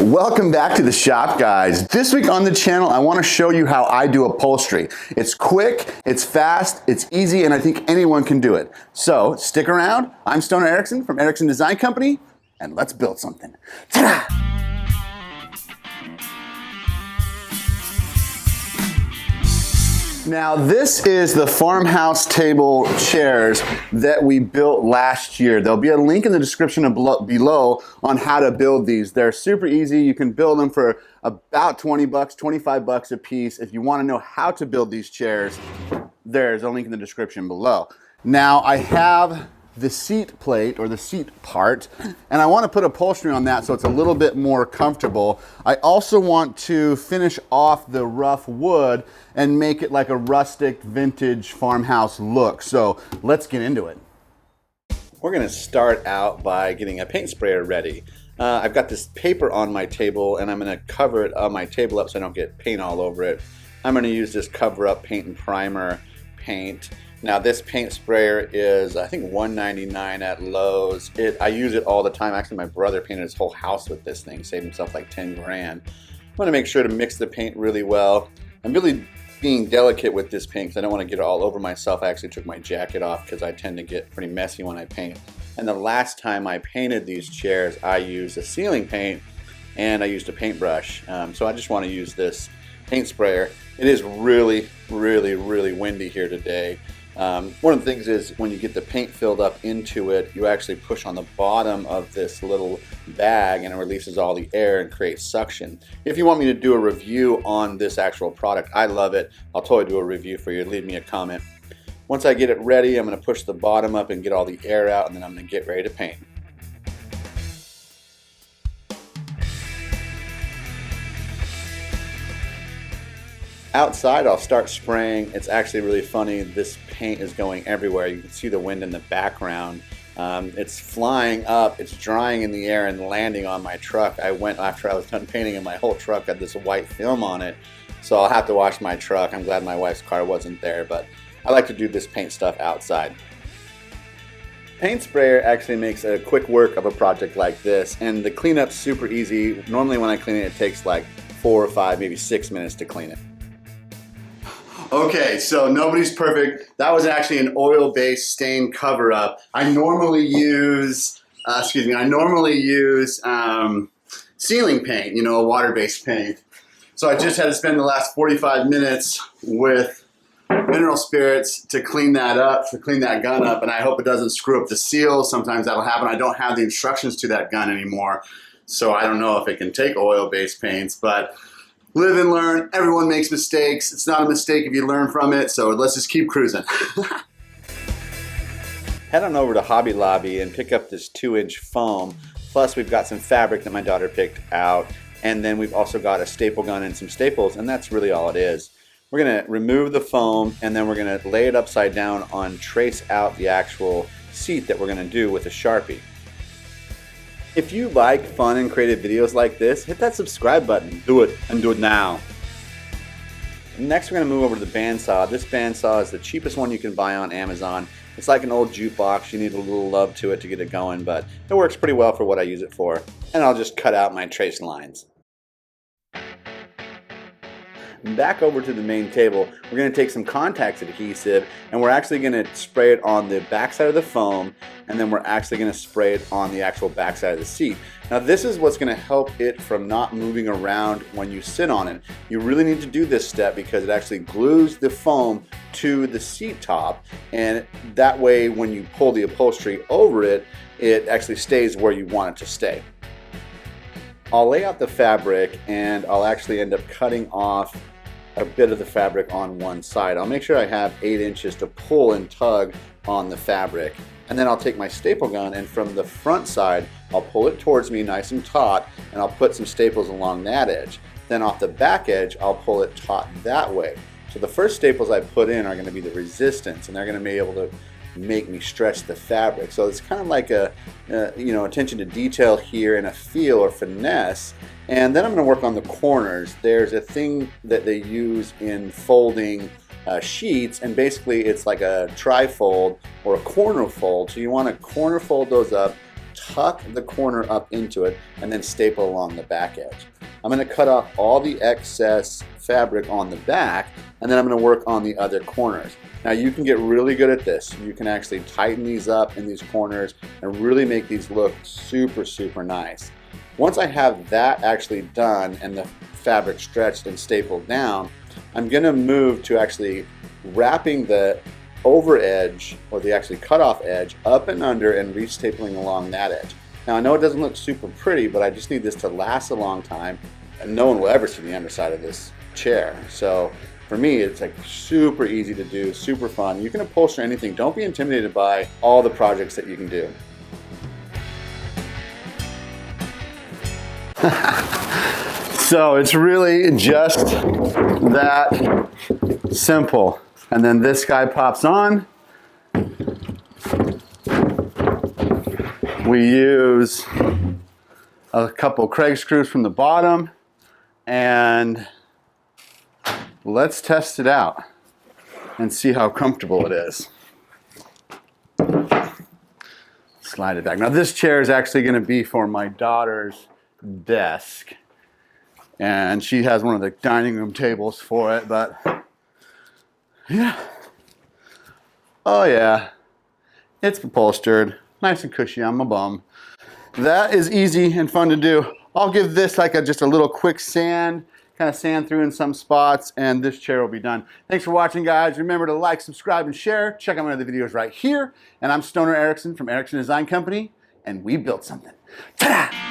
Welcome back to the shop, guys. This week on the channel, I want to show you how I do upholstery. It's quick, it's fast, it's easy, and I think anyone can do it. So stick around. I'm Stoner Erickson from Erickson Design Company, and let's build something. Ta-da! Now this is the farmhouse table chairs that we built last year. There'll be a link in the description below on how to build these. They're super easy. You can build them for about 20 bucks, 25 bucks a piece. If you want to know how to build these chairs, there's a link in the description below. Now I have the seat plate or the seat part, and I want to put upholstery on that so it's a little bit more comfortable. I also want to finish off the rough wood and make it like a rustic vintage farmhouse look. So let's get into it. We're going to start out by getting a paint sprayer ready. I've got this paper on my table and I'm going to cover it on my table up so I don't get paint all over it. I'm going to use this cover up paint and primer paint. Now this paint sprayer is, I think, $1.99 at Lowe's. I use it all the time. Actually, my brother painted his whole house with this thing, saved himself like 10 grand. I want to make sure to mix the paint really well. I'm really being delicate with this paint because I don't want to get it all over myself. I actually took my jacket off because I tend to get pretty messy when I paint. And the last time I painted these chairs, I used a ceiling paint and I used a paintbrush. So I just want to use this paint sprayer. It is really, really, really windy here today. One of the things is when you get the paint filled up into it, you actually push on the bottom of this little bag and it releases all the air and creates suction. If you want me to do a review on this actual product, I love it. I'll totally do a review for you. Leave me a comment. Once I get it ready, I'm going to push the bottom up and get all the air out, and then I'm going to get ready to paint. Outside, I'll start spraying. It's actually really funny. This paint is going everywhere. You can see the wind in the background. It's flying up, it's drying in the air and landing on my truck. I went after I was done painting and my whole truck had this white film on it. So I'll have to wash my truck. I'm glad my wife's car wasn't there, but I like to do this paint stuff outside. Paint sprayer actually makes a quick work of a project like this, and the cleanup's super easy. Normally when I clean it, it takes like 4 or 5, maybe 6 minutes to clean it. Okay, so nobody's perfect. That was actually an oil-based stain cover-up. I normally use, ceiling paint, you know, a water-based paint. So I just had to spend the last 45 minutes with mineral spirits to clean that up, to clean that gun up, and I hope it doesn't screw up the seal. Sometimes that'll happen. I don't have the instructions to that gun anymore, so I don't know if it can take oil-based paints, but live and learn. Everyone makes mistakes. It's not a mistake if you learn from it, so let's just keep cruising. Head on over to Hobby Lobby and pick up this 2-inch foam. Plus we've got some fabric that my daughter picked out, and then we've also got a staple gun and some staples, and that's really all it is. We're going to remove the foam, and then we're going to lay it upside down on trace out the actual seat that we're going to do with a Sharpie. If you like fun and creative videos like this, hit that subscribe button. Do it, and do it now. Next, we're going to move over to the bandsaw. This bandsaw is the cheapest one you can buy on Amazon. It's like an old jukebox. You need a little love to it to get it going, but it works pretty well for what I use it for. And I'll just cut out my trace lines. Back over to the main table, we're going to take some contacts adhesive and we're actually going to spray it on the back side of the foam, and then we're actually going to spray it on the actual back side of the seat. Now this is what's going to help it from not moving around when you sit on it. You really need to do this step because it actually glues the foam to the seat top, and that way when you pull the upholstery over it, it actually stays where you want it to stay. I'll lay out the fabric and I'll actually end up cutting off a bit of the fabric on one side. I'll make sure I have 8 inches to pull and tug on the fabric. And then I'll take my staple gun and from the front side, I'll pull it towards me nice and taut, and I'll put some staples along that edge. Then off the back edge, I'll pull it taut that way. So the first staples I put in are going to be the resistance, and they're going to be able to make me stretch the fabric. So it's kind of like a attention to detail here and a feel or finesse. And then I'm going to work on the corners. There's a thing that they use in folding sheets, and basically it's like a tri-fold or a corner fold. So you want to corner fold those up, tuck the corner up into it and then staple along the back edge. I'm going to cut off all the excess fabric on the back, and then I'm going to work on the other corners. Now you can get really good at this. You can actually tighten these up in these corners and really make these look super, super nice. Once I have that actually done and the fabric stretched and stapled down, I'm going to move to actually wrapping the over edge, or the actually cut off edge, up and under and re-stapling along that edge. Now I know it doesn't look super pretty, but I just need this to last a long time, and no one will ever see the underside of this chair. So for me, it's like super easy to do, super fun. You can upholster anything. Don't be intimidated by all the projects that you can do. So it's really just that simple. And then this guy pops on. We use a couple Craig screws from the bottom, and let's test it out and see how comfortable it is. Slide it back. Now this chair is actually going to be for my daughter's desk, and she has one of the dining room tables for it, but yeah. Oh yeah. It's upholstered. Nice and cushy on my bum. That is easy and fun to do. I'll give this like just a little quick sand, kind of sand through in some spots, and this chair will be done. Thanks for watching, guys. Remember to like, subscribe, and share. Check out my other videos right here. And I'm Stoner Erickson from Erickson Design Company, and we built something. Ta-da!